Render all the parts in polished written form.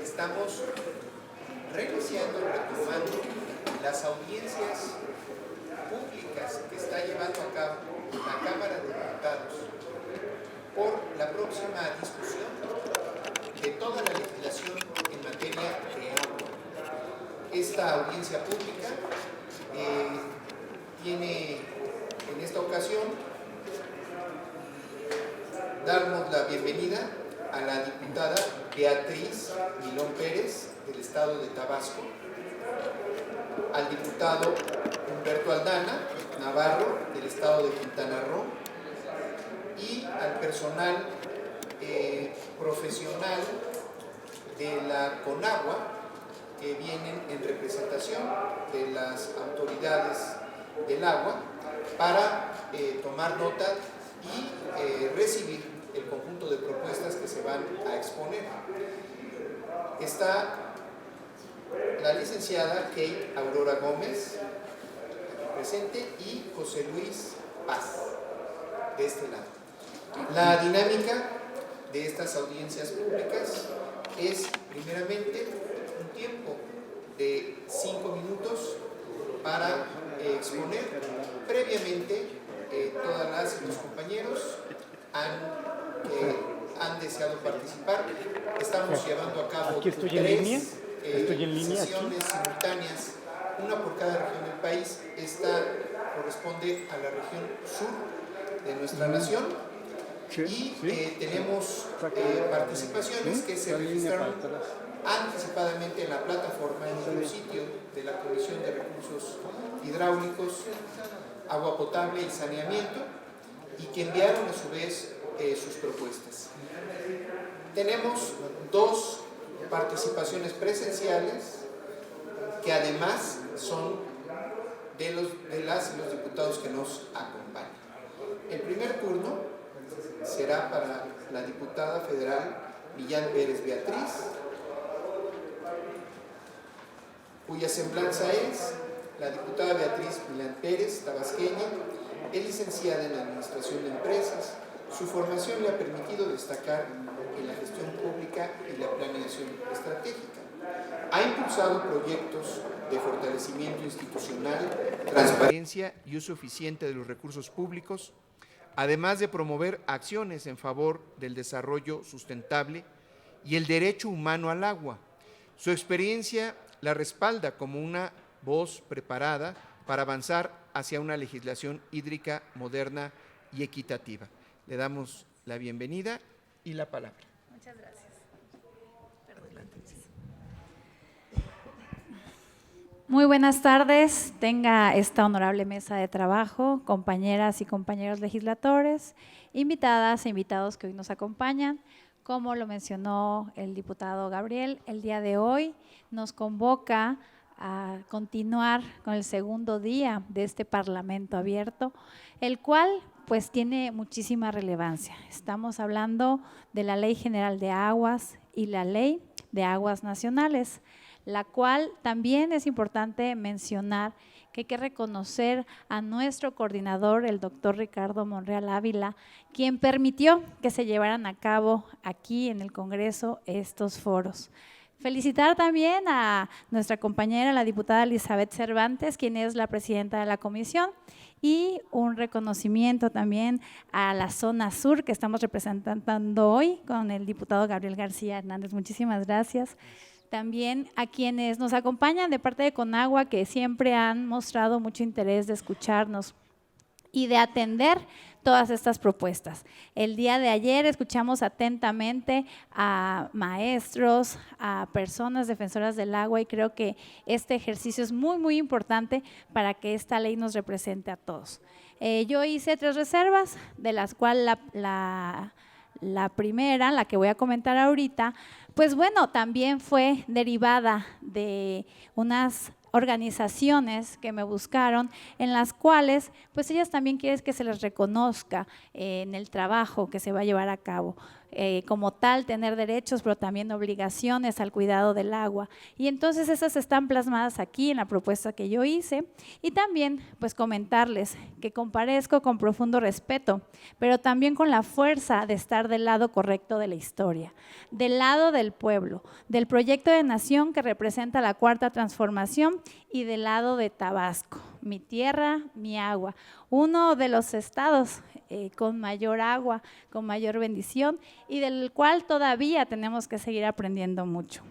estamos reiniciando, retomando las audiencias públicas que está llevando a cabo la Cámara de Diputados por la próxima discusión de toda la legislación en materia de agua. Esta audiencia pública tiene en esta ocasión darnos la bienvenida a la diputada Beatriz Milón Pérez del estado de Tabasco, al diputado Humberto Aldana Navarro del estado de Quintana Roo y al personal profesional de la CONAGUA que vienen en representación de las autoridades del agua para tomar nota y recibir el conjunto de propuestas que se van a exponer. Está la licenciada Kate Aurora Gómez presente y José Luis Paz de este lado. La dinámica de estas audiencias públicas es primeramente un tiempo de 5 minutos para exponer. Previamente todas los compañeros han deseado participar. Estamos llevando a cabo tres sesiones simultáneas, una por cada región del país. Esta corresponde a la región sur de nuestra nación y tenemos participaciones que se registraron anticipadamente en la plataforma, en el sitio de la Comisión de Recursos Hidráulicos, Agua Potable y Saneamiento, y que enviaron a su vez sus propuestas. Tenemos 2 participaciones presenciales que además son de los diputados que nos acompañan. El primer turno será para la diputada federal Millán Pérez Beatriz, cuya semblanza es la diputada Beatriz Millán Pérez, tabasqueña, es licenciada en Administración de Empresas. Su formación le ha permitido destacar en la gestión pública y la planeación estratégica. Ha impulsado proyectos de fortalecimiento institucional, transparencia y uso eficiente de los recursos públicos, además de promover acciones en favor del desarrollo sustentable y el derecho humano al agua. Su experiencia la respalda como una voz preparada para avanzar hacia una legislación hídrica moderna y equitativa. Le damos la bienvenida y la palabra. Muchas gracias. Muy buenas tardes, tenga esta honorable mesa de trabajo, compañeras y compañeros legisladores, invitadas e invitados que hoy nos acompañan. Como lo mencionó el diputado Gabriel, el día de hoy nos convoca a continuar con el segundo día de este Parlamento abierto, el cual pues tiene muchísima relevancia. Estamos hablando de la Ley General de Aguas y la Ley de Aguas Nacionales, la cual también es importante mencionar que hay que reconocer a nuestro coordinador, el doctor Ricardo Monreal Ávila, quien permitió que se llevaran a cabo aquí en el Congreso estos foros. Felicitar también a nuestra compañera, la diputada Elizabeth Cervantes, quien es la presidenta de la comisión, y un reconocimiento también a la zona sur que estamos representando hoy con el diputado Gabriel García Hernández. Muchísimas gracias. También a quienes nos acompañan de parte de Conagua, que siempre han mostrado mucho interés de escucharnos y de atender todas estas propuestas. El día de ayer escuchamos atentamente a maestros, a personas defensoras del agua, y creo que este ejercicio es muy, muy importante para que esta ley nos represente a todos. Yo hice 3 reservas, de las cuales la primera, la que voy a comentar ahorita, pues bueno, también fue derivada de unas organizaciones que me buscaron, en las cuales pues ellas también quieren que se les reconozca en el trabajo que se va a llevar a cabo. Como tal, tener derechos, pero también obligaciones al cuidado del agua. Y entonces esas están plasmadas aquí en la propuesta que yo hice. Y también, pues, comentarles que comparezco con profundo respeto, pero también con la fuerza de estar del lado correcto de la historia, del lado del pueblo, del proyecto de nación que representa la Cuarta Transformación y del lado de Tabasco, mi tierra, mi agua, uno de los estados con mayor agua, con mayor bendición y del cual todavía tenemos que seguir aprendiendo mucho.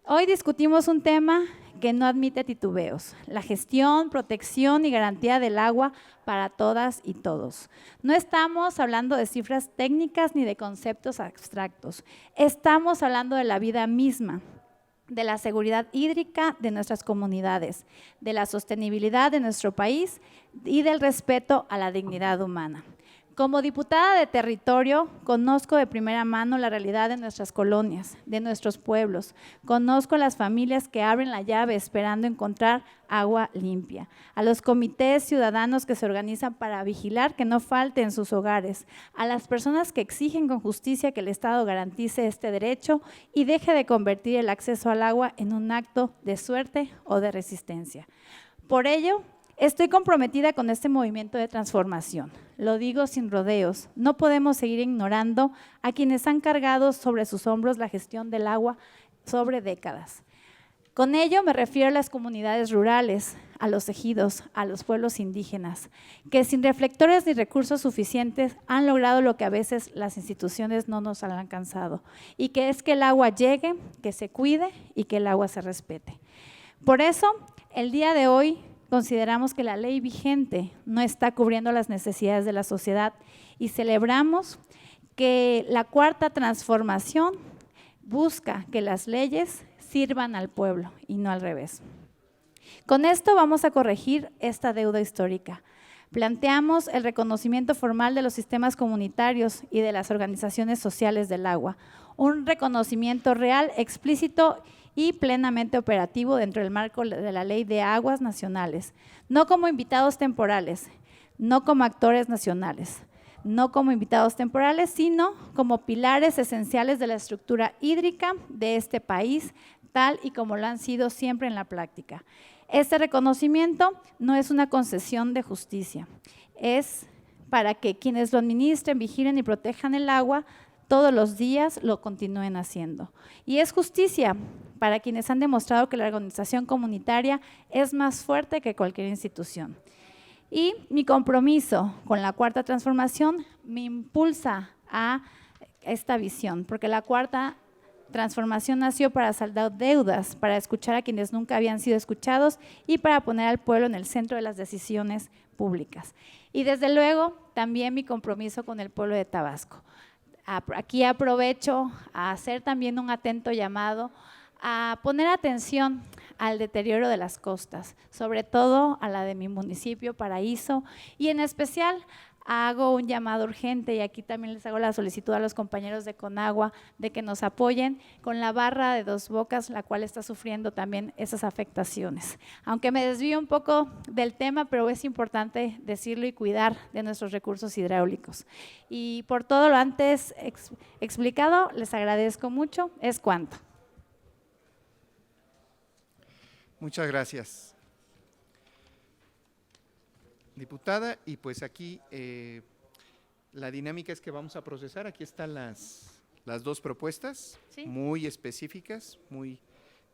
Hoy discutimos un tema que no admite titubeos, la gestión, protección y garantía del agua para todas y todos. No estamos hablando de cifras técnicas ni de conceptos abstractos, estamos hablando de la vida misma, de la seguridad hídrica de nuestras comunidades, de la sostenibilidad de nuestro país y del respeto a la dignidad humana. Como diputada de territorio, conozco de primera mano la realidad de nuestras colonias, de nuestros pueblos. Conozco las familias que abren la llave esperando encontrar agua limpia, a los comités ciudadanos que se organizan para vigilar que no falte en sus hogares, a las personas que exigen con justicia que el Estado garantice este derecho y deje de convertir el acceso al agua en un acto de suerte o de resistencia. Por ello, estoy comprometida con este movimiento de transformación. Lo digo sin rodeos. No podemos seguir ignorando a quienes han cargado sobre sus hombros la gestión del agua sobre décadas. Con ello me refiero a las comunidades rurales, a los ejidos, a los pueblos indígenas, que sin reflectores ni recursos suficientes han logrado lo que a veces las instituciones no nos han alcanzado, y que es que el agua llegue, que se cuide y que el agua se respete. Por eso, el día de hoy, consideramos que la ley vigente no está cubriendo las necesidades de la sociedad y celebramos que la Cuarta Transformación busca que las leyes sirvan al pueblo y no al revés. Con esto vamos a corregir esta deuda histórica. Planteamos el reconocimiento formal de los sistemas comunitarios y de las organizaciones sociales del agua, un reconocimiento real, explícito y plenamente operativo dentro del marco de la Ley de Aguas Nacionales, no como invitados temporales, no como actores nacionales, no como invitados temporales, sino como pilares esenciales de la estructura hídrica de este país, tal y como lo han sido siempre en la práctica. Este reconocimiento no es una concesión de justicia, es para que quienes lo administren, vigilen y protejan el agua todos los días lo continúen haciendo. Y es justicia para quienes han demostrado que la organización comunitaria es más fuerte que cualquier institución. Y mi compromiso con la Cuarta Transformación me impulsa a esta visión, porque la Cuarta Transformación nació para saldar deudas, para escuchar a quienes nunca habían sido escuchados y para poner al pueblo en el centro de las decisiones públicas. Y desde luego, también mi compromiso con el pueblo de Tabasco. Aquí aprovecho a hacer también un atento llamado a poner atención al deterioro de las costas, sobre todo a la de mi municipio, Paraíso, y en especial hago un llamado urgente y aquí también les hago la solicitud a los compañeros de Conagua de que nos apoyen con la barra de Dos Bocas, la cual está sufriendo también esas afectaciones. Aunque me desvío un poco del tema, pero es importante decirlo y cuidar de nuestros recursos hidráulicos. Y por todo lo antes explicado, les agradezco mucho. Es cuanto. Muchas gracias, diputada. Y pues aquí la dinámica es que vamos a procesar. Aquí están las dos propuestas, ¿sí? Muy específicas, muy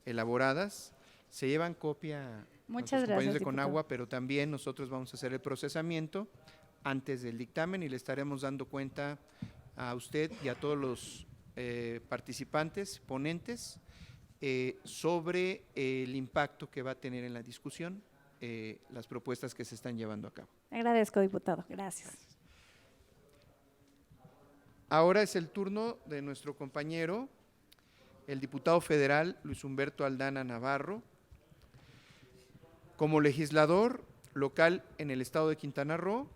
elaboradas. Se llevan copia Muchas los compañeros gracias, de Conagua, pero también nosotros vamos a hacer el procesamiento antes del dictamen y le estaremos dando cuenta a usted y a todos los participantes, ponentes, sobre el impacto que va a tener en la discusión las propuestas que se están llevando a cabo. Agradezco, diputado. Gracias. Ahora es el turno de nuestro compañero, el diputado federal Luis Humberto Aldana Navarro. Como legislador local en el estado de Quintana Roo,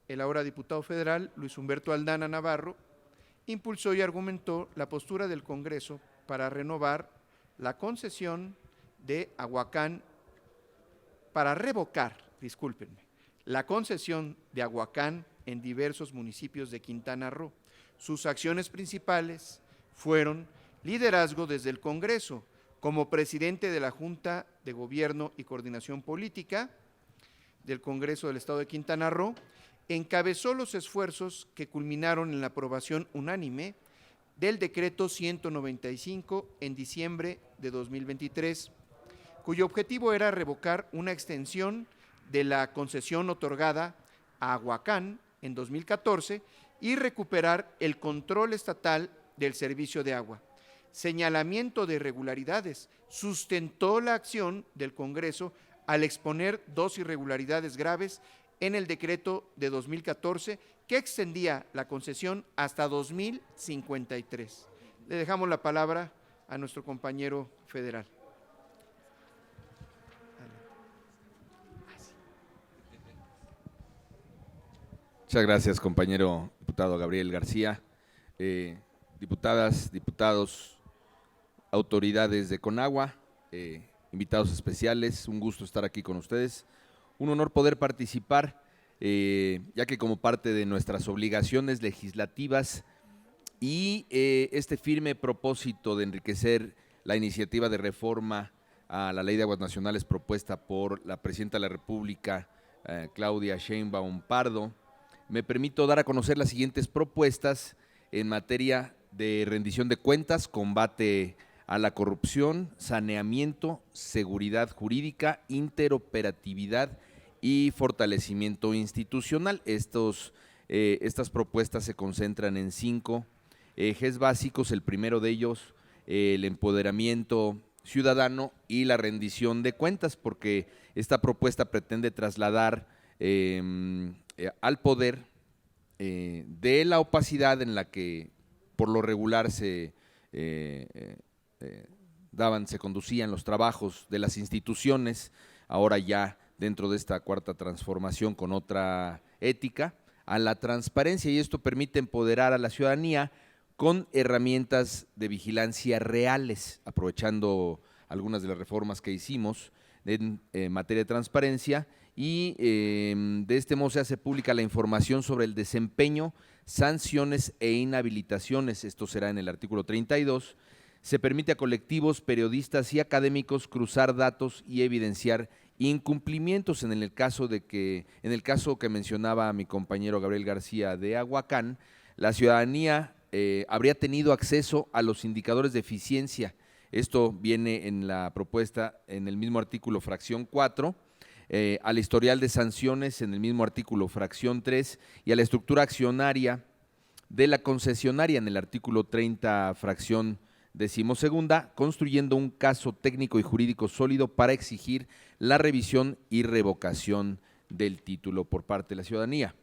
el ahora diputado federal Luis Humberto Aldana Navarro impulsó y argumentó la postura del Congreso para renovar la concesión de Aguacán para revocar, discúlpenme, la concesión de Aguacán en diversos municipios de Quintana Roo. Sus acciones principales fueron liderazgo desde el Congreso, como presidente de la Junta de Gobierno y Coordinación Política del Congreso del Estado de Quintana Roo, encabezó los esfuerzos que culminaron en la aprobación unánime del decreto 195 en diciembre de 2023, cuyo objetivo era revocar una extensión de la concesión otorgada a Aguacán en 2014 y recuperar el control estatal del servicio de agua. Señalamiento de irregularidades. Sustentó la acción del Congreso al exponer dos irregularidades graves en el decreto de 2014 que extendía la concesión hasta 2053. Le dejamos la palabra a nuestro compañero federal. Muchas gracias, compañero diputado Gabriel García. Diputadas, diputados, autoridades de Conagua, invitados especiales, un gusto estar aquí con ustedes. Un honor poder participar, ya que como parte de nuestras obligaciones legislativas y este firme propósito de enriquecer la iniciativa de reforma a la Ley de Aguas Nacionales propuesta por la Presidenta de la República, Claudia Sheinbaum Pardo, me permito dar a conocer las siguientes propuestas en materia de rendición de cuentas, combate a la corrupción, saneamiento, seguridad jurídica, interoperatividad y fortalecimiento institucional. Estas propuestas se concentran en 5 ejes básicos. El primero de ellos, el empoderamiento ciudadano y la rendición de cuentas, porque esta propuesta pretende trasladar al poder de la opacidad en la que por lo regular se conducían los trabajos de las instituciones, ahora ya dentro de esta cuarta transformación con otra ética, a la transparencia, y esto permite empoderar a la ciudadanía con herramientas de vigilancia reales, aprovechando algunas de las reformas que hicimos en materia de transparencia, y de este modo se hace pública la información sobre el desempeño, sanciones e inhabilitaciones. Esto será en el artículo 32. Se permite a colectivos, periodistas y académicos cruzar datos y evidenciar incumplimientos. En el caso que mencionaba mi compañero Gabriel García de Aguacán, la ciudadanía habría tenido acceso a los indicadores de eficiencia. Esto viene en la propuesta en el mismo artículo fracción 4, al historial de sanciones en el mismo artículo fracción 3 y a la estructura accionaria de la concesionaria en el artículo 30 fracción 12ª, construyendo un caso técnico y jurídico sólido para exigir la revisión y revocación del título por parte de la ciudadanía.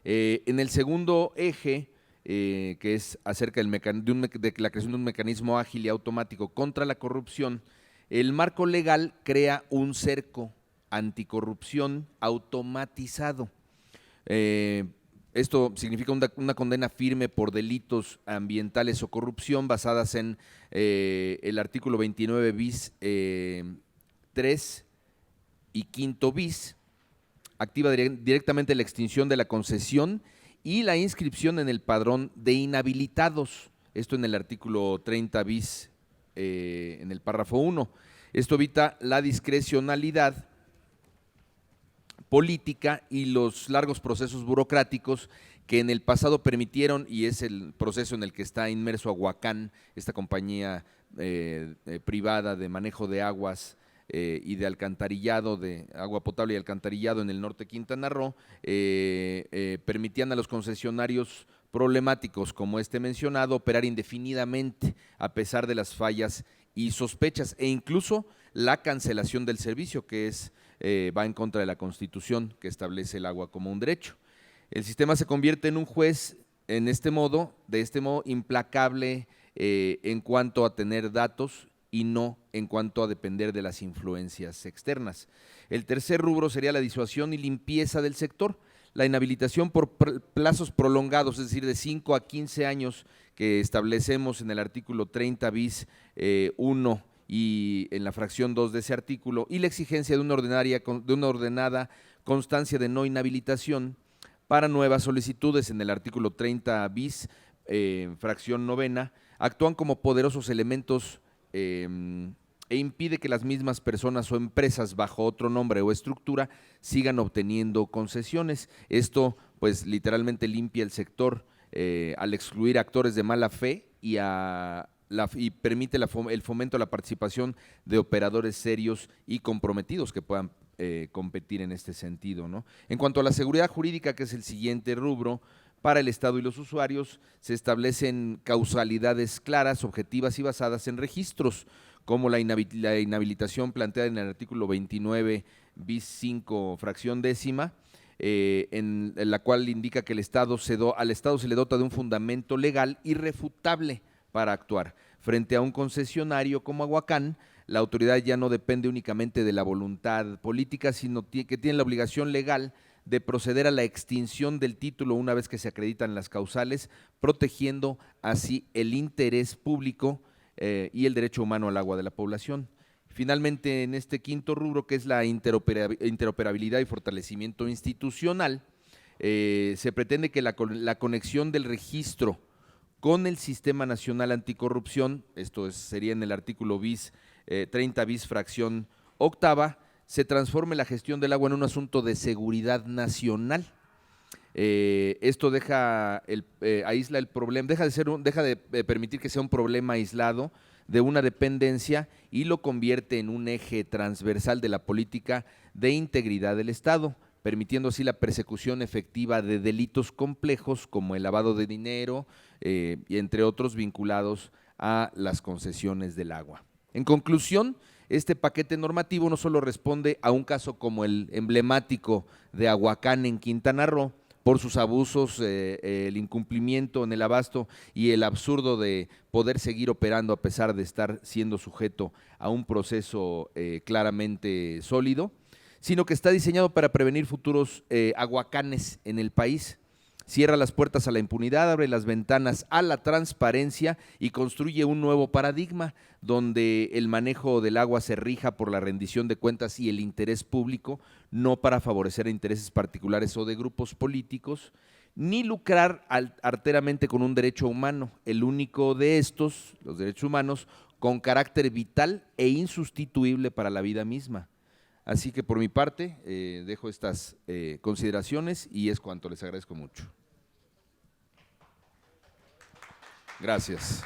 En el segundo eje, que es acerca de la creación de un mecanismo ágil y automático contra la corrupción, el marco legal crea un cerco anticorrupción automatizado. Esto significa una condena firme por delitos ambientales o corrupción basadas en el artículo 29 bis 3 y 5 bis, activa directamente la extinción de la concesión y la inscripción en el padrón de inhabilitados, esto en el artículo 30 bis, en el párrafo 1. Esto evita la discrecionalidad política y los largos procesos burocráticos que en el pasado permitieron, y es el proceso en el que está inmerso Aguacán, esta compañía privada de manejo de aguas y de alcantarillado, de agua potable y alcantarillado en el norte de Quintana Roo, permitían a los concesionarios problemáticos como este mencionado operar indefinidamente a pesar de las fallas y sospechas, e incluso la cancelación del servicio, que va en contra de la Constitución, que establece el agua como un derecho. El sistema se convierte en un juez de este modo implacable en cuanto a tener datos y no en cuanto a depender de las influencias externas. El tercer rubro sería la disuasión y limpieza del sector. La inhabilitación por plazos prolongados, es decir, de 5 a 15 años que establecemos en el artículo 30 bis 1 y en la fracción 2 de ese artículo, y la exigencia de una ordenada constancia de no inhabilitación para nuevas solicitudes en el artículo 30 bis, fracción 9, actúan como poderosos elementos e impide que las mismas personas o empresas bajo otro nombre o estructura sigan obteniendo concesiones. Esto pues literalmente limpia el sector al excluir actores de mala fe y permite el fomento a la participación de operadores serios y comprometidos que puedan competir en este sentido, ¿no? En cuanto a la seguridad jurídica, que es el siguiente rubro, para el Estado y los usuarios se establecen causalidades claras, objetivas y basadas en registros, como la inhabilitación planteada en el artículo 29 bis 5 fracción 10, en la cual indica que al Estado se le dota de un fundamento legal irrefutable para actuar. Frente a un concesionario como Aguacán, la autoridad ya no depende únicamente de la voluntad política, sino que tiene la obligación legal de proceder a la extinción del título una vez que se acreditan las causales, protegiendo así el interés público y el derecho humano al agua de la población. Finalmente, en este quinto rubro, que es la interoperabilidad y fortalecimiento institucional, se pretende que la conexión del registro con el Sistema Nacional Anticorrupción, esto sería en el artículo 30 bis fracción 8, se transforme la gestión del agua en un asunto de seguridad nacional. Esto aísla el problema, deja de permitir que sea un problema aislado de una dependencia y lo convierte en un eje transversal de la política de integridad del Estado, permitiendo así la persecución efectiva de delitos complejos como el lavado de dinero y entre otros vinculados a las concesiones del agua. En conclusión, este paquete normativo no solo responde a un caso como el emblemático de Aguacán en Quintana Roo, por sus abusos, el incumplimiento en el abasto y el absurdo de poder seguir operando a pesar de estar siendo sujeto a un proceso claramente sólido, sino que está diseñado para prevenir futuros aguacanes en el país. Cierra las puertas a la impunidad, abre las ventanas a la transparencia y construye un nuevo paradigma donde el manejo del agua se rija por la rendición de cuentas y el interés público, no para favorecer a intereses particulares o de grupos políticos, ni lucrar arteramente con un derecho humano, el único de estos, los derechos humanos, con carácter vital e insustituible para la vida misma. Así que por mi parte dejo estas consideraciones y es cuanto. Les agradezco mucho. Gracias.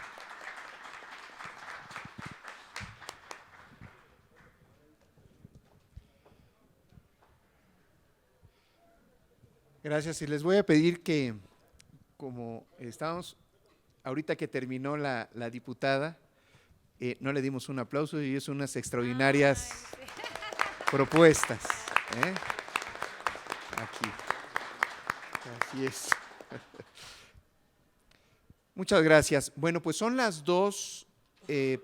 Gracias, y les voy a pedir que, como estamos, ahorita que terminó la diputada, no le dimos un aplauso y es unas extraordinarias propuestas. Aquí. Así es. Muchas gracias. Bueno, pues son las dos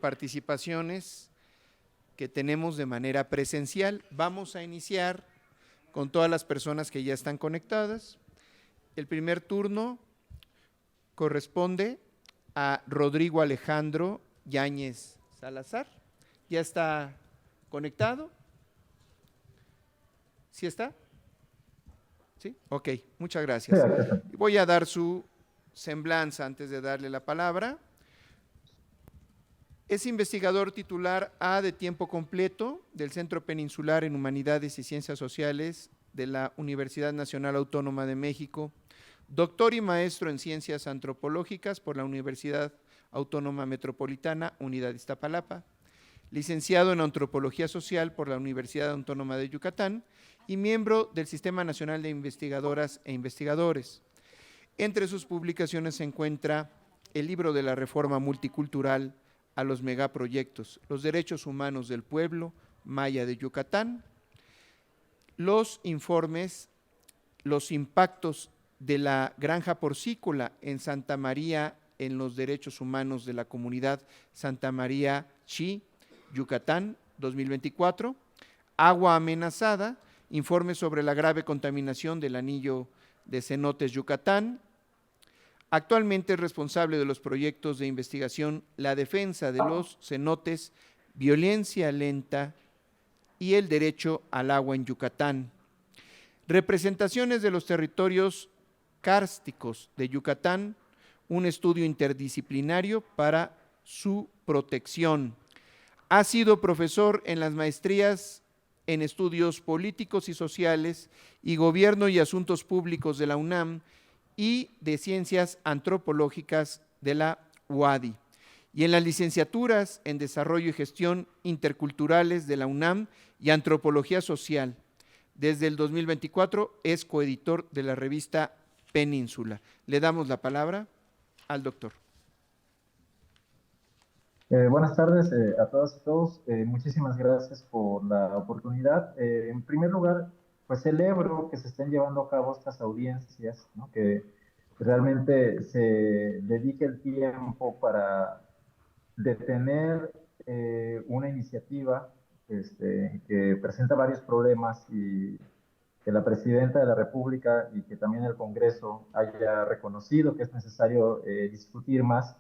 participaciones que tenemos de manera presencial. Vamos a iniciar con todas las personas que ya están conectadas. El primer turno corresponde a Rodrigo Alejandro Yáñez Salazar. ¿Ya está conectado? ¿Sí está? ¿Sí? Ok, muchas gracias. Voy a dar su semblanza antes de darle la palabra. Es investigador titular A de tiempo completo del Centro Peninsular en Humanidades y Ciencias Sociales de la Universidad Nacional Autónoma de México, doctor y maestro en Ciencias Antropológicas por la Universidad Autónoma Metropolitana, Unidad Iztapalapa, licenciado en Antropología Social por la Universidad Autónoma de Yucatán y miembro del Sistema Nacional de Investigadoras e Investigadores. Entre sus publicaciones se encuentra el libro de la Reforma Multicultural a los megaproyectos, los derechos humanos del pueblo maya de Yucatán, los informes, los impactos de la granja porcícola en Santa María en los derechos humanos de la comunidad Santa María Chi, Yucatán, 2024, agua amenazada, informe sobre la grave contaminación del anillo de cenotes Yucatán. Actualmente es responsable de los proyectos de investigación La defensa de los cenotes violencia lenta y el derecho al agua en Yucatán. Representaciones de los territorios kársticos de Yucatán, un estudio interdisciplinario para su protección. Ha sido profesor en las maestrías en Estudios Políticos y Sociales y Gobierno y Asuntos Públicos de la UNAM y de Ciencias Antropológicas de la UADY, y en las licenciaturas en Desarrollo y Gestión Interculturales de la UNAM y Antropología Social. Desde el 2024 es coeditor de la revista Península. Le damos la palabra al doctor. Buenas tardes a todas y todos. Muchísimas gracias por la oportunidad. En primer lugar, pues celebro que se estén llevando a cabo estas audiencias, ¿no? Que realmente se dedique el tiempo para detener una iniciativa que presenta varios problemas y que la Presidenta de la República y que también el Congreso haya reconocido que es necesario discutir más.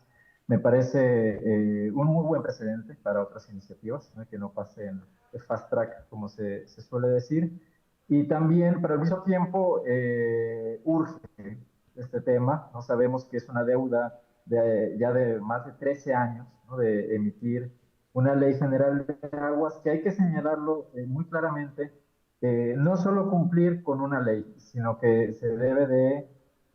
Me parece un muy buen precedente para otras iniciativas, ¿no? Que no pasen de fast track, como se suele decir. Y también, pero al mismo tiempo, urge este tema, ¿no? Sabemos que es una deuda ya de más de 13 años, ¿no? De emitir una ley general de aguas, que hay que señalarlo muy claramente, no solo cumplir con una ley, sino que se debe de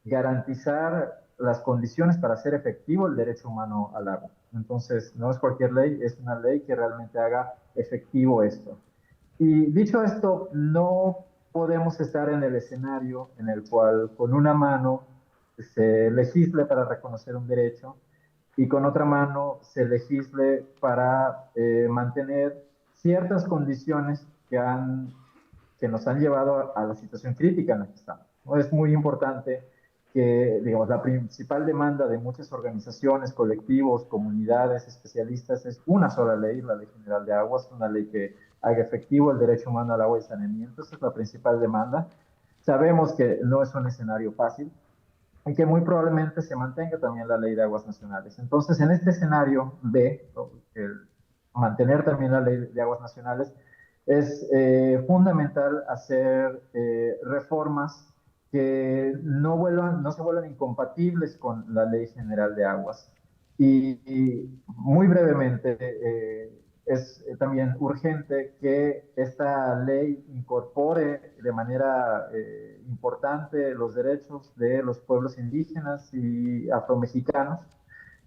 garantizar las condiciones para hacer efectivo el derecho humano al agua. Entonces, no es cualquier ley, es una ley que realmente haga efectivo esto. Y dicho esto, no podemos estar en el escenario en el cual con una mano se legisle para reconocer un derecho y con otra mano se legisle para mantener ciertas condiciones que nos han llevado a la situación crítica en la que estamos. ¿No? Es muy importante que, digamos, la principal demanda de muchas organizaciones, colectivos, comunidades, especialistas es una sola ley, la Ley General de Aguas, una ley que haga efectivo el derecho humano al agua y saneamiento. Esa es la principal demanda. Sabemos que no es un escenario fácil y que muy probablemente se mantenga también la Ley de Aguas Nacionales. Entonces, en este escenario B, el mantener también la Ley de Aguas Nacionales, es fundamental hacer reformas que no se vuelvan incompatibles con la Ley General de Aguas. Y muy brevemente, es también urgente que esta ley incorpore de manera importante los derechos de los pueblos indígenas y afromexicanos,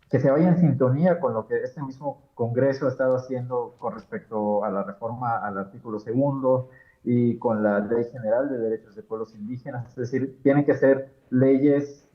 que se vaya en sintonía con lo que este mismo Congreso ha estado haciendo con respecto a la reforma al artículo 2 y con la Ley General de Derechos de Pueblos Indígenas. Es decir, tienen que ser leyes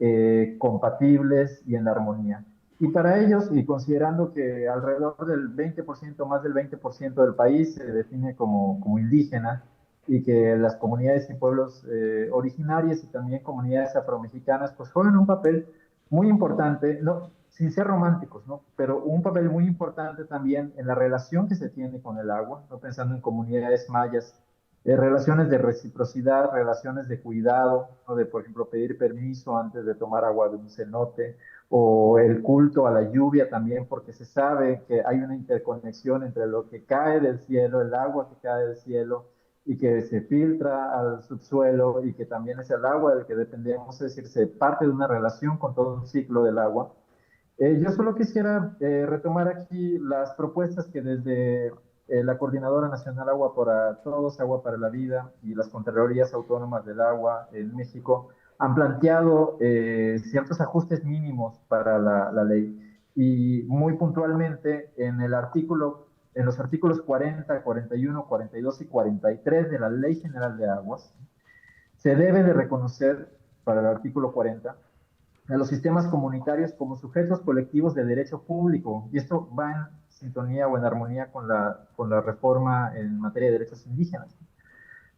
compatibles y en armonía. Y para ellos, y considerando que alrededor del 20%, más del 20% del país se define como indígena, y que las comunidades y pueblos originarios y también comunidades afromexicanas pues juegan un papel muy importante, no, sin ser románticos, ¿no? Pero un papel muy importante también en la relación que se tiene con el agua, ¿no? Pensando en comunidades mayas, relaciones de reciprocidad, relaciones de cuidado, ¿no? De, por ejemplo, pedir permiso antes de tomar agua de un cenote, o el culto a la lluvia también, porque se sabe que hay una interconexión entre lo que cae del cielo, el agua que cae del cielo, y que se filtra al subsuelo y que también es el agua del que dependemos, es decir, se parte de una relación con todo un ciclo del agua. Yo solo quisiera retomar aquí las propuestas que desde la Coordinadora Nacional Agua para Todos, Agua para la Vida y las Contralorías Autónomas del Agua en México han planteado ciertos ajustes mínimos para la ley. Y muy puntualmente en los artículos 40, 41, 42 y 43 de la Ley General de Aguas, se debe de reconocer, para el artículo 40, a los sistemas comunitarios como sujetos colectivos de derecho público. Y esto va en sintonía o en armonía con la reforma en materia de derechos indígenas,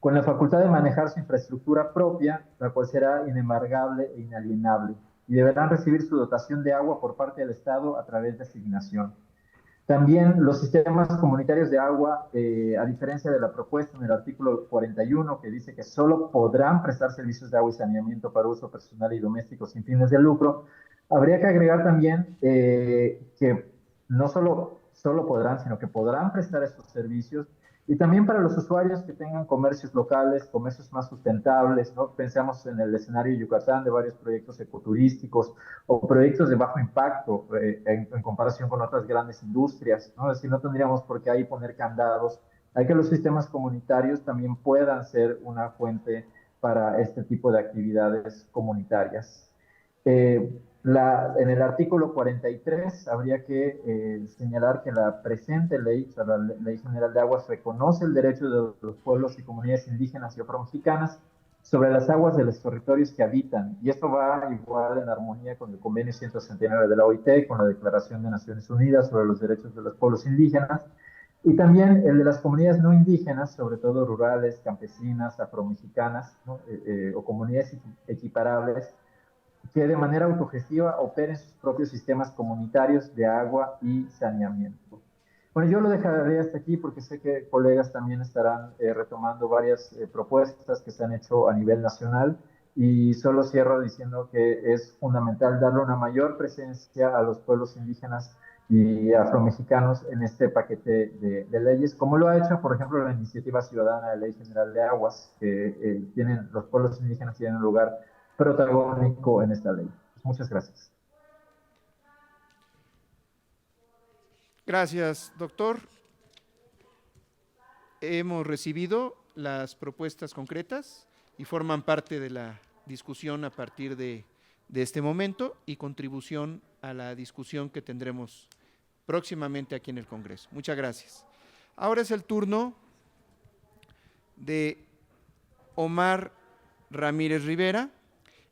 con la facultad de manejar su infraestructura propia, la cual será inembargable e inalienable, y deberán recibir su dotación de agua por parte del Estado a través de asignación. También los sistemas comunitarios de agua, a diferencia de la propuesta en el artículo 41, que dice que solo podrán prestar servicios de agua y saneamiento para uso personal y doméstico sin fines de lucro, habría que agregar también que no solo solo podrán, sino que podrán prestar estos servicios. Y también para los usuarios que tengan comercios locales, comercios más sustentables, ¿no? Pensamos en el escenario de Yucatán de varios proyectos ecoturísticos o proyectos de bajo impacto en comparación con otras grandes industrias, ¿no? Es decir, no tendríamos por qué ahí poner candados. Hay que los sistemas comunitarios también puedan ser una fuente para este tipo de actividades comunitarias. En el artículo 43 habría que señalar que la presente ley, o sea, la Ley General de Aguas, reconoce el derecho de los pueblos y comunidades indígenas y afromexicanas sobre las aguas de los territorios que habitan. Y esto va igual en armonía con el Convenio 169 de la OIT, con la Declaración de Naciones Unidas sobre los Derechos de los Pueblos Indígenas, y también el de las comunidades no indígenas, sobre todo rurales, campesinas, afromexicanas, ¿no? O comunidades equiparables, que de manera autogestiva operen sus propios sistemas comunitarios de agua y saneamiento. Bueno, yo lo dejaré hasta aquí porque sé que colegas también estarán retomando varias propuestas que se han hecho a nivel nacional, y solo cierro diciendo que es fundamental darle una mayor presencia a los pueblos indígenas y afromexicanos en este paquete de leyes, como lo ha hecho, por ejemplo, la Iniciativa Ciudadana de Ley General de Aguas, que los pueblos indígenas tienen un lugar protagónico en esta ley. Muchas gracias. Gracias, doctor. Hemos recibido las propuestas concretas y forman parte de la discusión a partir de este momento y contribución a la discusión que tendremos próximamente aquí en el Congreso. Muchas gracias. Ahora es el turno de Omar Ramírez Rivera.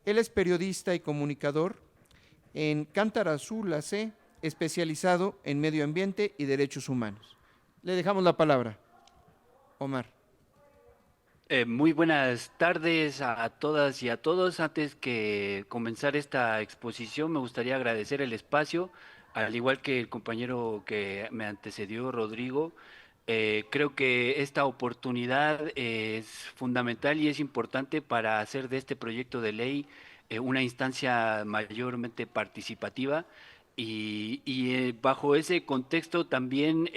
Él es periodista y comunicador en Cántara Azul AC, especializado en medio ambiente y derechos humanos. Le dejamos la palabra, Omar. Muy buenas tardes a todas y a todos. Antes que comenzar esta exposición, me gustaría agradecer el espacio, al igual que el compañero que me antecedió, Rodrigo. Creo que esta oportunidad es fundamental y es importante para hacer de este proyecto de ley una instancia mayormente participativa y bajo ese contexto también,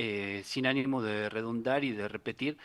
sin ánimo de redundar y de repetir,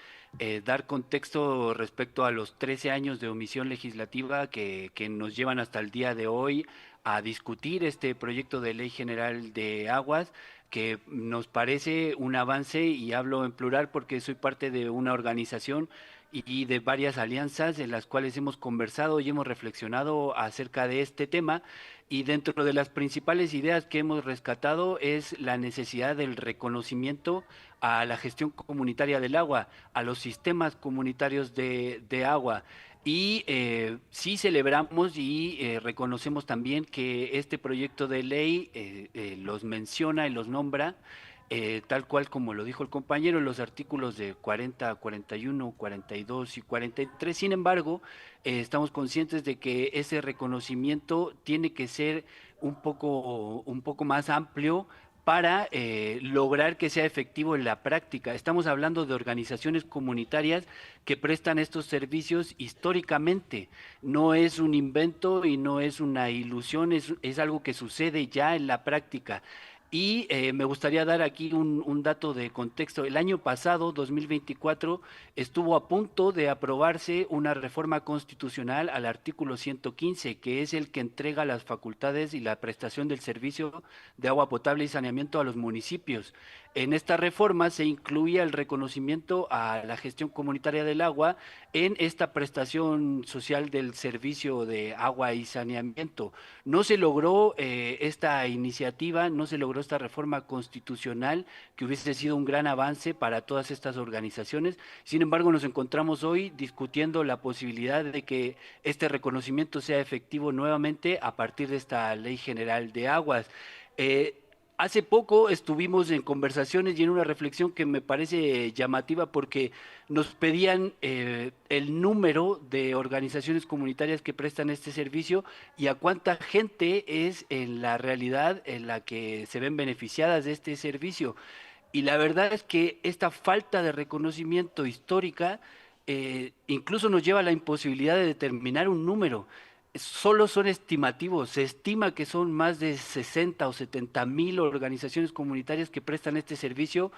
dar contexto respecto a los 13 años de omisión legislativa que nos llevan hasta el día de hoy a discutir este proyecto de ley general de aguas, que nos parece un avance, y hablo en plural porque soy parte de una organización y de varias alianzas en las cuales hemos conversado y hemos reflexionado acerca de este tema, y dentro de las principales ideas que hemos rescatado es la necesidad del reconocimiento a la gestión comunitaria del agua, a los sistemas comunitarios de agua. Y sí celebramos y reconocemos también que este proyecto de ley los menciona y los nombra, tal cual como lo dijo el compañero, en los artículos de 40, 41, 42 y 43. Sin embargo, estamos conscientes de que ese reconocimiento tiene que ser un poco más amplio para lograr que sea efectivo en la práctica. Estamos hablando de organizaciones comunitarias que prestan estos servicios históricamente. No es un invento y no es una ilusión, es algo que sucede ya en la práctica. Y me gustaría dar aquí un dato de contexto. El año pasado, 2024, estuvo a punto de aprobarse una reforma constitucional al artículo 115, que es el que entrega las facultades y la prestación del servicio de agua potable y saneamiento a los municipios. En esta reforma se incluía el reconocimiento a la gestión comunitaria del agua en esta prestación social del servicio de agua y saneamiento. No se logró esta iniciativa, no se logró esta reforma constitucional que hubiese sido un gran avance para todas estas organizaciones. Sin embargo, nos encontramos hoy discutiendo la posibilidad de que este reconocimiento sea efectivo nuevamente a partir de esta Ley General de Aguas. Hace poco estuvimos en conversaciones y en una reflexión que me parece llamativa, porque nos pedían el número de organizaciones comunitarias que prestan este servicio y a cuánta gente es en la realidad en la que se ven beneficiadas de este servicio. Y la verdad es que esta falta de reconocimiento histórica incluso nos lleva a la imposibilidad de determinar un número. solo son estimativos. Se estima que son más de 60 o 70,000 organizaciones comunitarias que prestan este servicio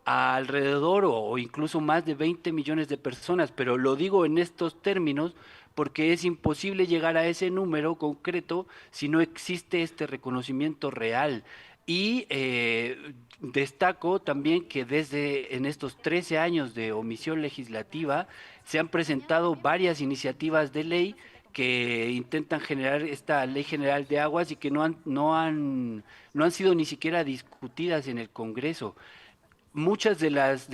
a alrededor o incluso más de 20 millones de personas, pero lo digo en estos términos porque es imposible llegar a ese número concreto si no existe este reconocimiento real. Y destaco también que desde en estos 13 años de omisión legislativa se han presentado varias iniciativas de ley que intentan generar esta ley general de aguas y que no han sido ni siquiera discutidas en el Congreso. Muchas de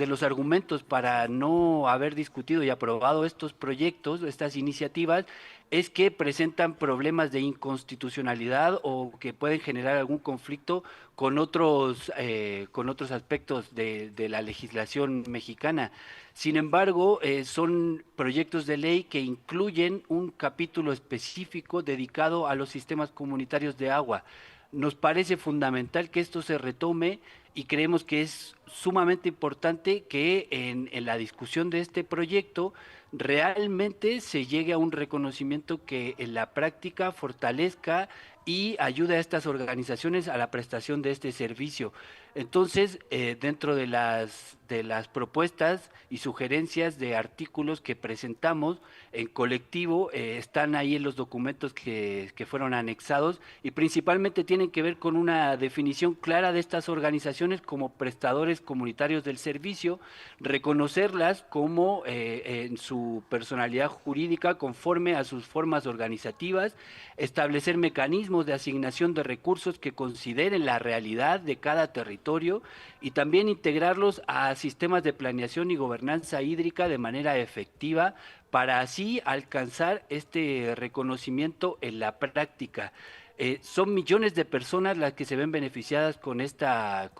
los argumentos para no haber discutido y aprobado estos proyectos, estas iniciativas, es que presentan problemas de inconstitucionalidad o que pueden generar algún conflicto con otros aspectos de la legislación mexicana. Sin embargo, son proyectos de ley que incluyen un capítulo específico dedicado a los sistemas comunitarios de agua. Nos parece fundamental que esto se retome y creemos que es sumamente importante que en la discusión de este proyecto realmente se llegue a un reconocimiento que en la práctica fortalezca y ayude a estas organizaciones a la prestación de este servicio. Entonces, dentro de las propuestas y sugerencias de artículos que presentamos en colectivo, están ahí en los documentos que fueron anexados y principalmente tienen que ver con una definición clara de estas organizaciones como prestadores comunitarios del servicio, reconocerlas como en su personalidad jurídica conforme a sus formas organizativas, establecer mecanismos de asignación de recursos que consideren la realidad de cada territorio y también integrarlos a sistemas de planeación y gobernanza hídrica de manera efectiva para así alcanzar este reconocimiento en la práctica. Son millones de personas las que se ven beneficiadas con estas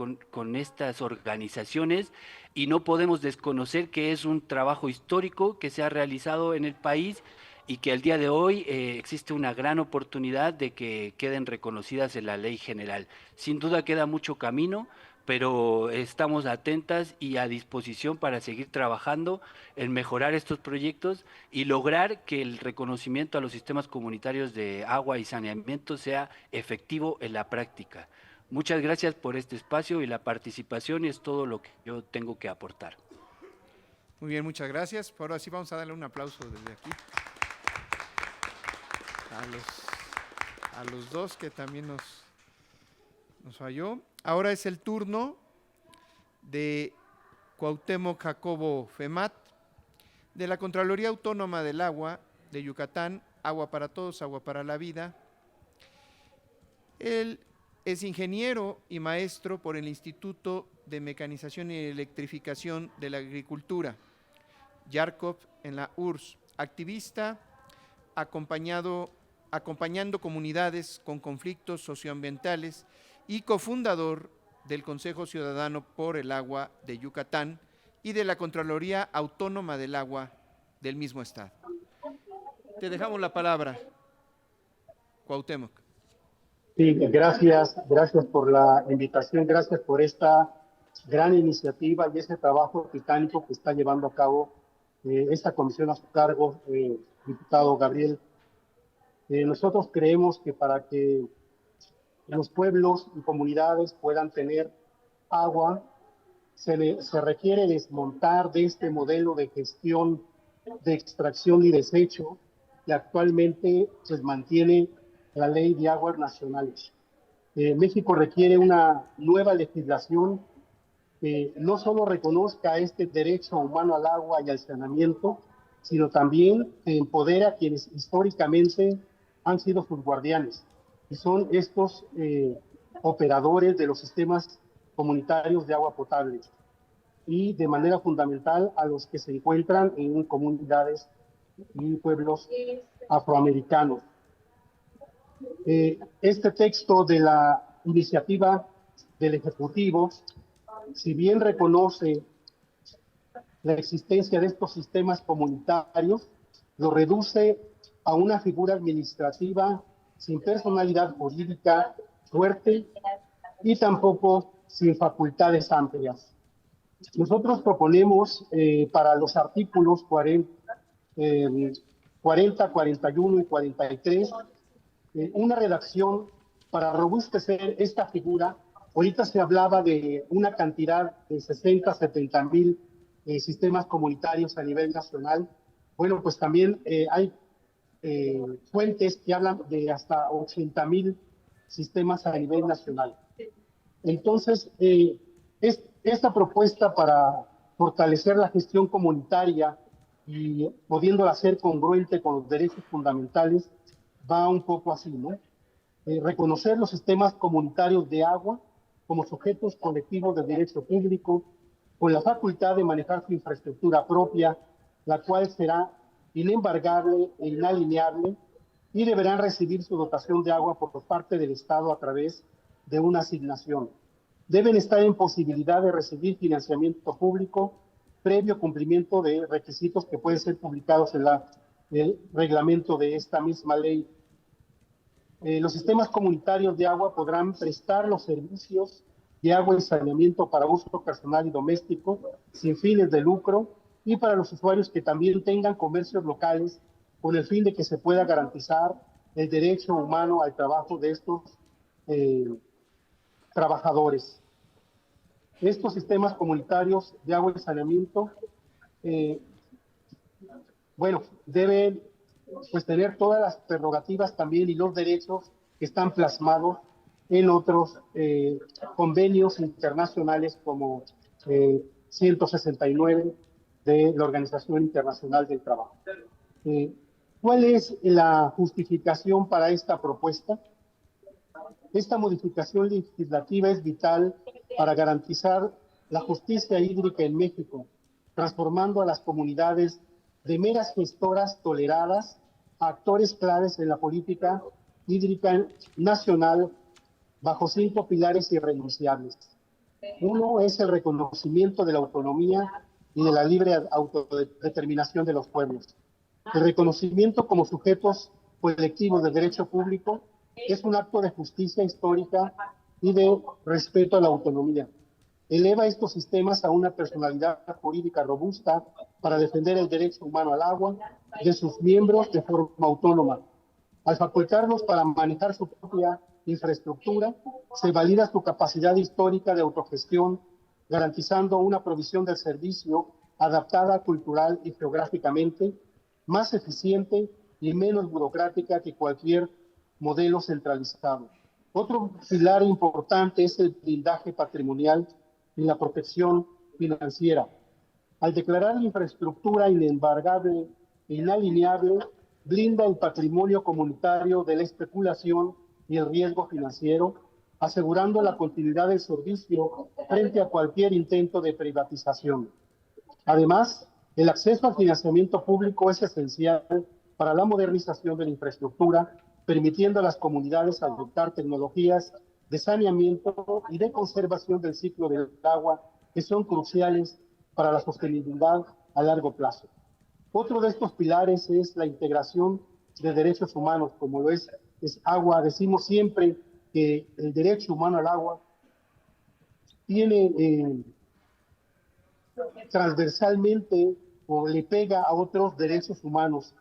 organizaciones y no podemos desconocer que es un trabajo histórico que se ha realizado en el país y que al día de hoy existe una gran oportunidad de que queden reconocidas en la ley general. Sin duda queda mucho camino, pero estamos atentas y a disposición para seguir trabajando en mejorar estos proyectos y lograr que el reconocimiento a los sistemas comunitarios de agua y saneamiento sea efectivo en la práctica. Muchas gracias por este espacio y la participación, y es todo lo que yo tengo que aportar. Muy bien, muchas gracias. Ahora sí vamos a darle un aplauso desde aquí a los dos que también nos falló. Ahora es el turno de Cuauhtémoc Jacobo Femat, de la Contraloría Autónoma del Agua de Yucatán, Agua para Todos, Agua para la Vida. Él es ingeniero y maestro por el Instituto de Mecanización y Electrificación de la Agricultura, Yarkov, en la URSS, activista acompañando comunidades con conflictos socioambientales y cofundador del Consejo Ciudadano por el Agua de Yucatán y de la Contraloría Autónoma del Agua del mismo estado. Te dejamos la palabra, Cuauhtémoc. Sí, gracias por la invitación, gracias por esta gran iniciativa y ese trabajo titánico que está llevando a cabo esta comisión a su cargo, diputado Gabriel. Nosotros creemos que para que los pueblos y comunidades puedan tener agua, se requiere desmontar de este modelo de gestión de extracción y desecho que actualmente pues, mantiene la Ley de Aguas Nacionales. México requiere una nueva legislación que no solo reconozca este derecho humano al agua y al saneamiento, sino también empodera a quienes históricamente han sido sus guardianes, y son estos operadores de los sistemas comunitarios de agua potable, y de manera fundamental a los que se encuentran en comunidades y pueblos afroamericanos. Este texto de la iniciativa del Ejecutivo, si bien reconoce la existencia de estos sistemas comunitarios, lo reduce a una figura administrativa sin personalidad jurídica fuerte y tampoco sin facultades amplias. Nosotros proponemos para los artículos 40, 41 y 43, una redacción para robustecer esta figura. Ahorita se hablaba de una cantidad de 60, 70 mil sistemas comunitarios a nivel nacional. Bueno, pues también hay fuentes que hablan de hasta 80 mil sistemas a nivel nacional. Entonces, esta propuesta para fortalecer la gestión comunitaria y pudiéndola hacer congruente con los derechos fundamentales va un poco así, ¿no? Reconocer los sistemas comunitarios de agua como sujetos colectivos de derecho público, con la facultad de manejar su infraestructura propia, la cual será inembargable e inalienable, y deberán recibir su dotación de agua por parte del Estado a través de una asignación. Deben estar en posibilidad de recibir financiamiento público previo cumplimiento de requisitos que pueden ser publicados en el reglamento de esta misma ley. Los sistemas comunitarios de agua podrán prestar los servicios de agua y saneamiento para uso personal y doméstico sin fines de lucro, y para los usuarios que también tengan comercios locales, con el fin de que se pueda garantizar el derecho humano al trabajo de estos trabajadores. Estos sistemas comunitarios de agua y saneamiento, bueno, deben pues tener todas las prerrogativas también y los derechos que están plasmados en otros convenios internacionales como 169 de la Organización Internacional del Trabajo. ¿Cuál es la justificación para esta propuesta? Esta modificación legislativa es vital para garantizar la justicia hídrica en México, transformando a las comunidades de meras gestoras toleradas a actores claves en la política hídrica nacional bajo 5 pilares irrenunciables. Uno es el reconocimiento de la autonomía y de la libre autodeterminación de los pueblos. El reconocimiento como sujetos colectivos de derecho público es un acto de justicia histórica y de respeto a la autonomía. Eleva estos sistemas a una personalidad jurídica robusta para defender el derecho humano al agua de sus miembros de forma autónoma. Al facultarlos para manejar su propia infraestructura, se valida su capacidad histórica de autogestión, garantizando una provisión del servicio adaptada cultural y geográficamente, más eficiente y menos burocrática que cualquier modelo centralizado. Otro pilar importante es el blindaje patrimonial y la protección financiera. Al declarar la infraestructura inembargable e inalienable, blinda el patrimonio comunitario de la especulación y el riesgo financiero, asegurando la continuidad del servicio frente a cualquier intento de privatización. Además, el acceso al financiamiento público es esencial para la modernización de la infraestructura, permitiendo a las comunidades adoptar tecnologías de saneamiento y de conservación del ciclo del agua que son cruciales para la sostenibilidad a largo plazo. Otro de estos pilares es la integración de derechos humanos, como lo es agua. Decimos siempre que el derecho humano al agua tiene transversalmente o le pega a otros derechos humanos,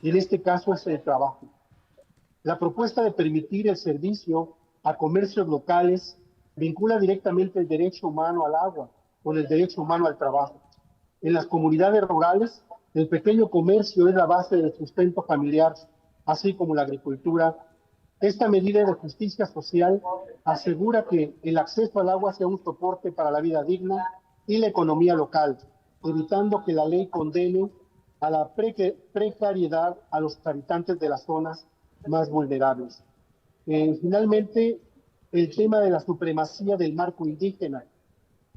y en este caso es el trabajo. La propuesta de permitir el servicio a comercios locales vincula directamente el derecho humano al agua con el derecho humano al trabajo. En las comunidades rurales, el pequeño comercio es la base del sustento familiar, así como la agricultura. Esta medida de justicia social asegura que el acceso al agua sea un soporte para la vida digna y la economía local, evitando que la ley condene a la precariedad a los habitantes de las zonas más vulnerables. Finalmente, el tema de la supremacía del marco indígena.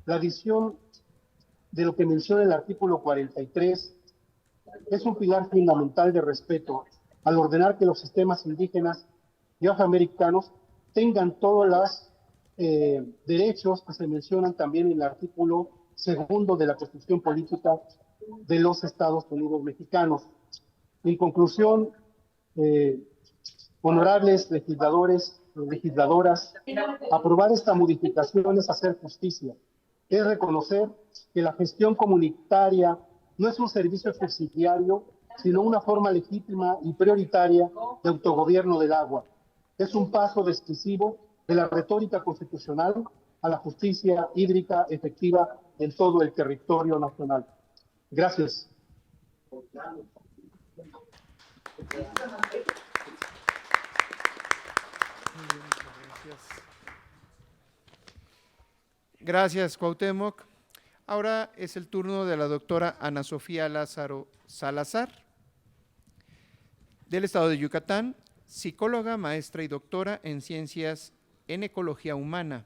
La visión de lo que menciona el artículo 43 es un pilar fundamental de respeto al ordenar que los sistemas indígenas y afroamericanos tengan todos los derechos que se mencionan también en el artículo 2 de la Constitución Política de los Estados Unidos Mexicanos. En conclusión, honorables legisladores, legisladoras, aprobar esta modificación es hacer justicia, es reconocer que la gestión comunitaria no es un servicio subsidiario, sino una forma legítima y prioritaria de autogobierno del agua. Es un paso decisivo de la retórica constitucional a la justicia hídrica efectiva en todo el territorio nacional. Gracias. Gracias, Cuauhtémoc. Ahora es el turno de la doctora Ana Sofía Lázaro Salazar, del estado de Yucatán, psicóloga, maestra y doctora en ciencias en ecología humana,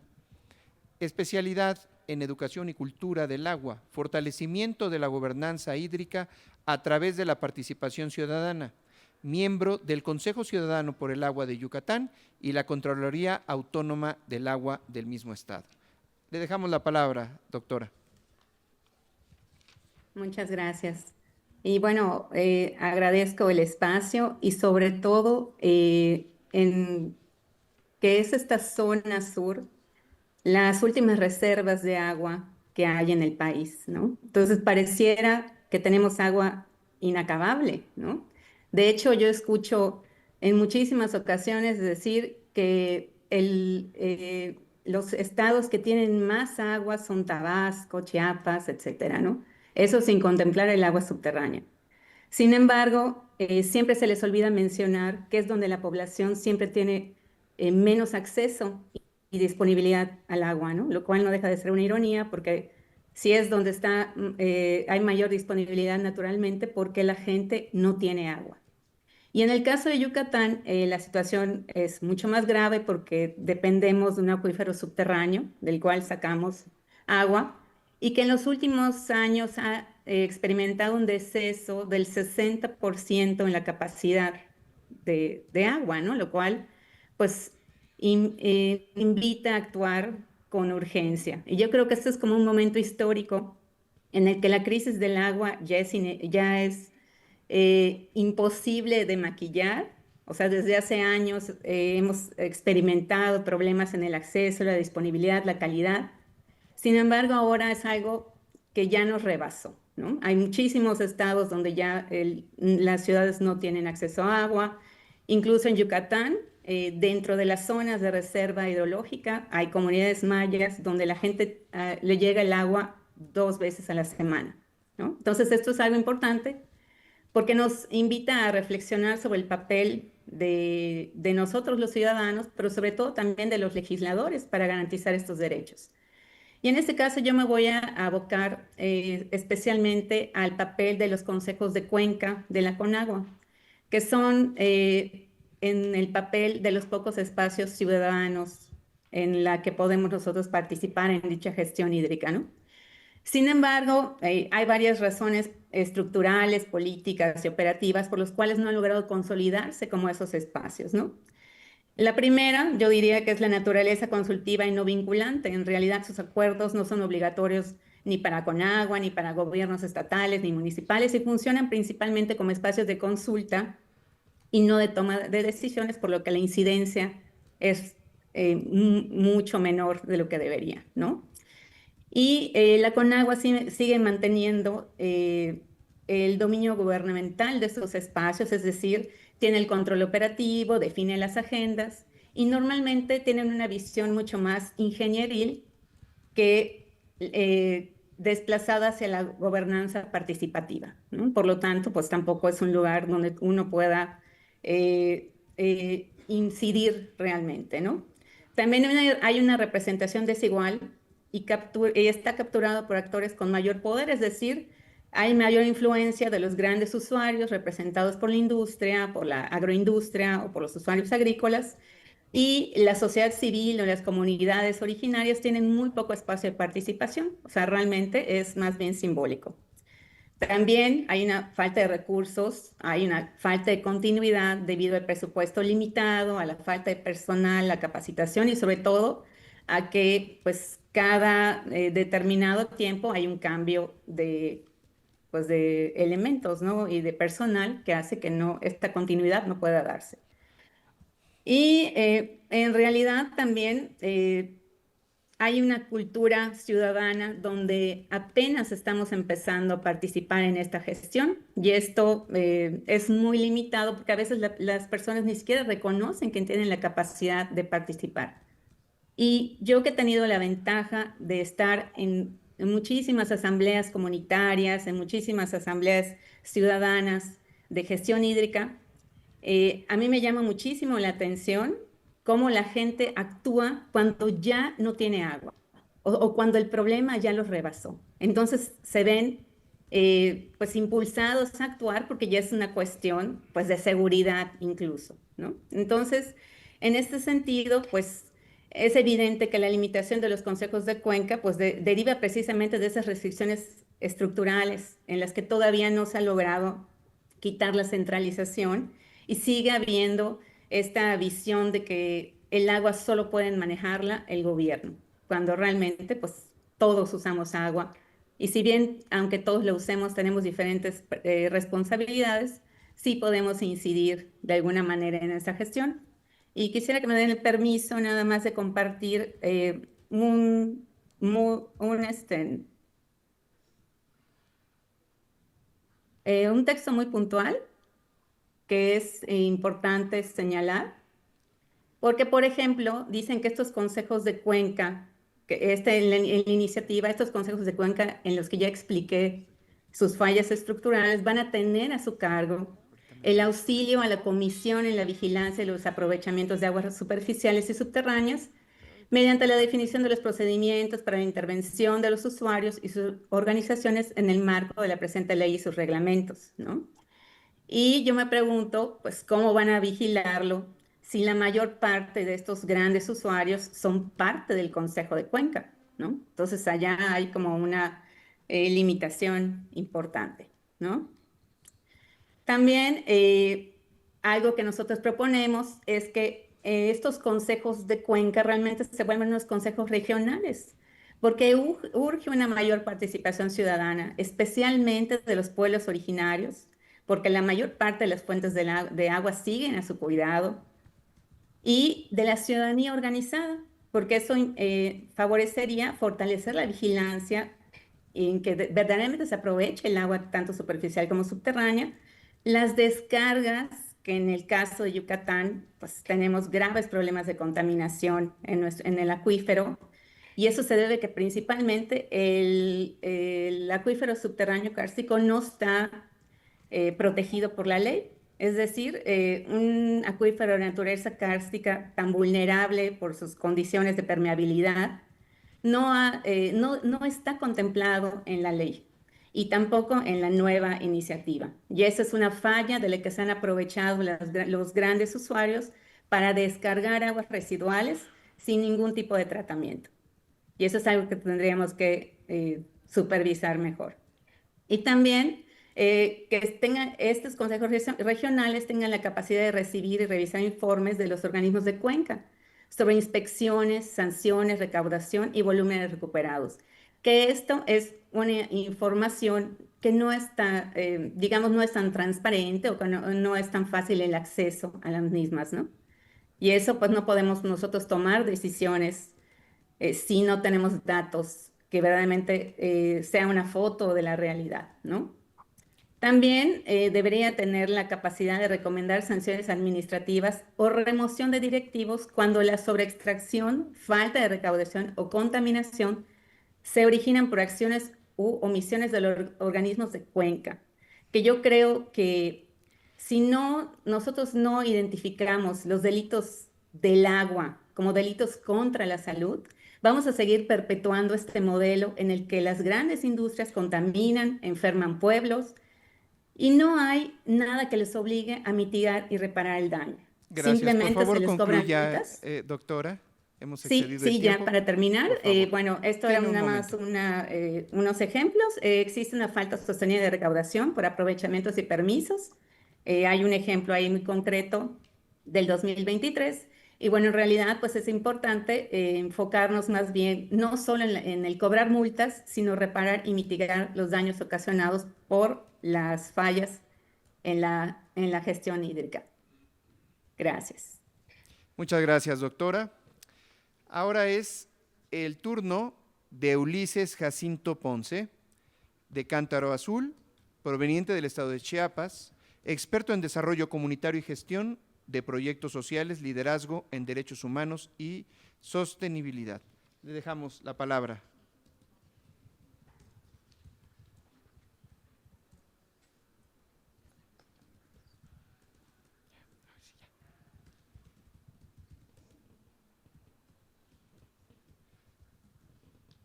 especialidad en educación y cultura del agua, fortalecimiento de la gobernanza hídrica a través de la participación ciudadana, miembro del Consejo Ciudadano por el Agua de Yucatán y la Contraloría Autónoma del Agua del mismo estado. Le dejamos la palabra, doctora. Muchas gracias. Y bueno, agradezco el espacio y sobre todo en que es esta zona sur, las últimas reservas de agua que hay en el país, ¿no? Entonces pareciera que tenemos agua inacabable, ¿no? De hecho, yo escucho en muchísimas ocasiones decir que los estados que tienen más agua son Tabasco, Chiapas, etcétera, ¿no? Eso sin contemplar el agua subterránea. Sin embargo, siempre se les olvida mencionar que es donde la población siempre tiene menos acceso y disponibilidad al agua, ¿no? Lo cual no deja de ser una ironía porque si es donde hay mayor disponibilidad naturalmente porque la gente no tiene agua. Y en el caso de Yucatán, la situación es mucho más grave porque dependemos de un acuífero subterráneo del cual sacamos agua y que en los últimos años ha experimentado un deceso del 60% en la capacidad de agua, ¿no? Lo cual, pues, invita a actuar con urgencia. Y yo creo que esto es como un momento histórico en el que la crisis del agua ya es imposible de maquillar. O sea, desde hace años hemos experimentado problemas en el acceso, la disponibilidad, la calidad. Sin embargo, ahora es algo que ya nos rebasó, ¿no? Hay muchísimos estados donde ya las ciudades no tienen acceso a agua. Incluso en Yucatán, dentro de las zonas de reserva hidrológica, hay comunidades mayas donde la gente le llega el agua 2 veces a la semana, ¿no? Entonces, esto es algo importante porque nos invita a reflexionar sobre el papel de nosotros los ciudadanos, pero sobre todo también de los legisladores para garantizar estos derechos. Y en este caso yo me voy a abocar especialmente al papel de los consejos de cuenca de la Conagua, que son en el papel de los pocos espacios ciudadanos en la que podemos nosotros participar en dicha gestión hídrica, ¿no? Sin embargo, hay varias razones estructurales, políticas y operativas por las cuales no han logrado consolidarse como esos espacios, ¿no? La primera, yo diría que es la naturaleza consultiva y no vinculante. En realidad, sus acuerdos no son obligatorios ni para Conagua, ni para gobiernos estatales, ni municipales, y funcionan principalmente como espacios de consulta y no de toma de decisiones, por lo que la incidencia es mucho menor de lo que debería, ¿no? Y la Conagua sigue manteniendo el dominio gubernamental de estos espacios, es decir, tiene el control operativo, define las agendas y normalmente tienen una visión mucho más ingenieril que desplazada hacia la gobernanza participativa, ¿no? Por lo tanto, pues tampoco es un lugar donde uno pueda incidir realmente, ¿no? También hay una representación desigual y está capturado por actores con mayor poder, es decir, hay mayor influencia de los grandes usuarios representados por la industria, por la agroindustria o por los usuarios agrícolas, y la sociedad civil o las comunidades originarias tienen muy poco espacio de participación, o sea, realmente es más bien simbólico. También hay una falta de recursos, hay una falta de continuidad debido al presupuesto limitado, a la falta de personal, la capacitación y sobre todo a que pues cada determinado tiempo hay un cambio de elementos, ¿no? Y de personal que hace que esta continuidad no pueda darse. Y en realidad también hay una cultura ciudadana donde apenas estamos empezando a participar en esta gestión y esto es muy limitado porque a veces las personas ni siquiera reconocen que tienen la capacidad de participar. Y yo que he tenido la ventaja de estar en muchísimas asambleas comunitarias, en muchísimas asambleas ciudadanas de gestión hídrica, a mí me llama muchísimo la atención cómo la gente actúa cuando ya no tiene agua o cuando el problema ya los rebasó. Entonces se ven pues impulsados a actuar porque ya es una cuestión pues de seguridad incluso, ¿no? Entonces, en este sentido, pues es evidente que la limitación de los consejos de cuenca pues deriva precisamente de esas restricciones estructurales en las que todavía no se ha logrado quitar la centralización y sigue habiendo esta visión de que el agua solo pueden manejarla el gobierno, cuando realmente pues todos usamos agua. Y si bien, aunque todos lo usemos, tenemos diferentes responsabilidades, sí podemos incidir de alguna manera en esa gestión. Y quisiera que me den el permiso nada más de compartir un texto muy puntual que es importante señalar, porque, por ejemplo, dicen que estos consejos de cuenca, en la iniciativa, estos consejos de cuenca en los que ya expliqué sus fallas estructurales, van a tener a su cargo el auxilio a la comisión en la vigilancia de los aprovechamientos de aguas superficiales y subterráneas, mediante la definición de los procedimientos para la intervención de los usuarios y sus organizaciones en el marco de la presente ley y sus reglamentos, ¿no? Y yo me pregunto, pues, ¿cómo van a vigilarlo si la mayor parte de estos grandes usuarios son parte del Consejo de Cuenca, ¿no? Entonces, allá hay como una limitación importante, ¿no? También algo que nosotros proponemos es que estos consejos de cuenca realmente se vuelvan unos consejos regionales, porque urge una mayor participación ciudadana, especialmente de los pueblos originarios, porque la mayor parte de las fuentes de agua siguen a su cuidado, y de la ciudadanía organizada, porque eso favorecería fortalecer la vigilancia en que verdaderamente se aproveche el agua tanto superficial como subterránea, las descargas, que en el caso de Yucatán, pues tenemos graves problemas de contaminación en el acuífero, y eso se debe que principalmente el acuífero subterráneo kárstico no está protegido por la ley. Es decir, un acuífero de naturaleza kárstica tan vulnerable por sus condiciones de permeabilidad no está contemplado en la ley y tampoco en la nueva iniciativa. Y esa es una falla de la que se han aprovechado los grandes usuarios para descargar aguas residuales sin ningún tipo de tratamiento. Y eso es algo que tendríamos que supervisar mejor. Y también que estos consejos regionales tengan la capacidad de recibir y revisar informes de los organismos de cuenca sobre inspecciones, sanciones, recaudación y volúmenes recuperados. Que esto es una información que no está, digamos, no es tan transparente o que no es tan fácil el acceso a las mismas, ¿no? Y eso pues no podemos nosotros tomar decisiones si no tenemos datos que verdaderamente sea una foto de la realidad, ¿no? También debería tener la capacidad de recomendar sanciones administrativas o remoción de directivos cuando la sobreextracción, falta de recaudación o contaminación se originan por acciones u omisiones de los organismos de cuenca. Que yo creo que si nosotros no identificamos los delitos del agua como delitos contra la salud, vamos a seguir perpetuando este modelo en el que las grandes industrias contaminan, enferman pueblos, y no hay nada que les obligue a mitigar y reparar el daño. Gracias. Simplemente por favor, se les cobran multas. Doctora. Hemos Sí, excedido sí, el tiempo. Ya para terminar, bueno, esto era nada más unos ejemplos. Existe una falta sostenida de recaudación por aprovechamientos y permisos. Hay un ejemplo ahí muy concreto del 2023. Y bueno, en realidad, pues es importante enfocarnos más bien no solo en el cobrar multas, sino reparar y mitigar los daños ocasionados por las fallas en la gestión hídrica. Gracias. Muchas gracias, doctora. Ahora es el turno de Ulises Jacinto Ponce, de Cántaro Azul, proveniente del estado de Chiapas, experto en desarrollo comunitario y gestión de proyectos sociales, liderazgo en derechos humanos y sostenibilidad. Le dejamos la palabra.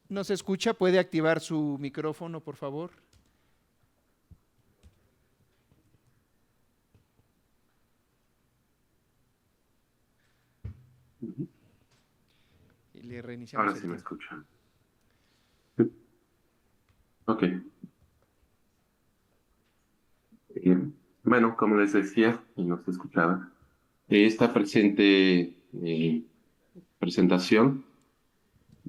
¿No se escucha? ¿Puede activar su micrófono, por favor? Y le reiniciamos. Ahora sí me escuchan. Ok. Bueno, como les decía, y no se escuchaba, esta presente presentación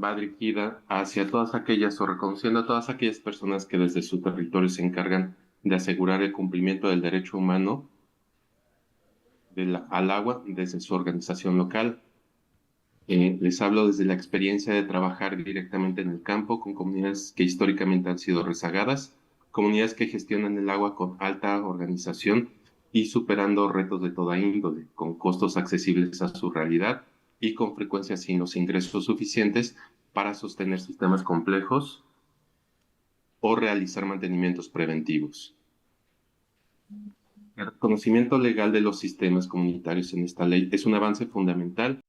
va dirigida hacia todas aquellas o reconociendo a todas aquellas personas que desde su territorio se encargan de asegurar el cumplimiento del derecho humano al agua desde su organización local. Les hablo desde la experiencia de trabajar directamente en el campo con comunidades que históricamente han sido rezagadas, comunidades que gestionan el agua con alta organización y superando retos de toda índole, con costos accesibles a su realidad y con frecuencia sin los ingresos suficientes para sostener sistemas complejos o realizar mantenimientos preventivos. El reconocimiento legal de los sistemas comunitarios en esta ley es un avance fundamental